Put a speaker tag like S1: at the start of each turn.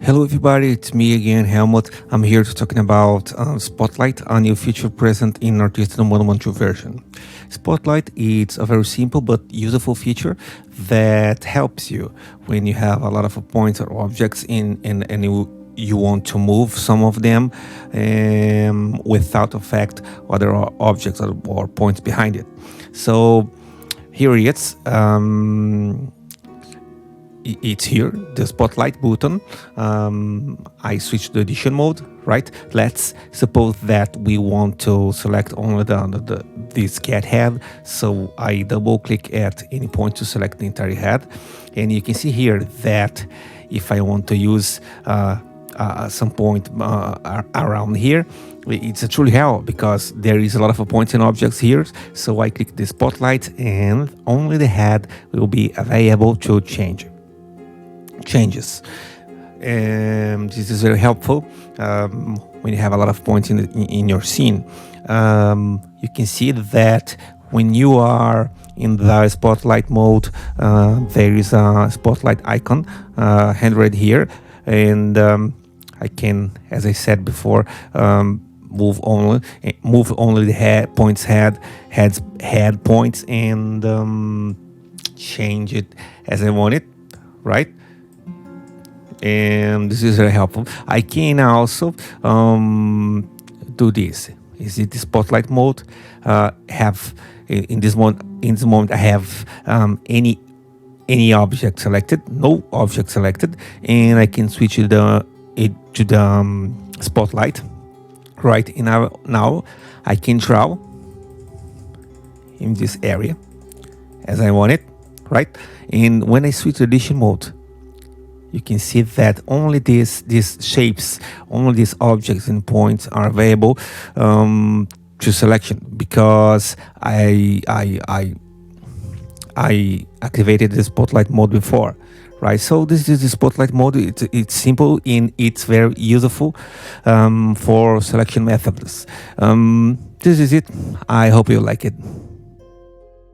S1: Hello everybody, it's me again, Helmut. I'm here to talking about Spotlight, a new feature present in Arttista 1.12 version. Spotlight is a very simple but useful feature that helps you when you have a lot of points or objects and you want to move some of them without affect other objects or points behind it. So here it is. It's here, the spotlight button. I switch to edition mode, right? Let's suppose that we want to select only this cat head. So I double click at any point to select the entire head. And you can see here that if I want to use some point around here, it's a truly hell because there is a lot of points and objects here. So I click the spotlight and only the head will be available to changes. And this is very helpful when you have a lot of points in your scene. You can see that when you are in the spotlight mode, there is a spotlight icon handwritten here, and I can, as I said before, move only the head points, head points, and change it as I want it, right? And this is very helpful. I can also do this. Is it the spotlight mode? Have in this moment I have any object selected, no object selected, and I can switch it to the spotlight. Right, and now I can draw in this area as I want it. Right, and when I switch to edition mode, you can see that only these shapes, only these objects and points are available to selection because I activated the spotlight mode before, right? So this is the spotlight mode. It's simple and it's very useful for selection methods. This is it. I hope you like it.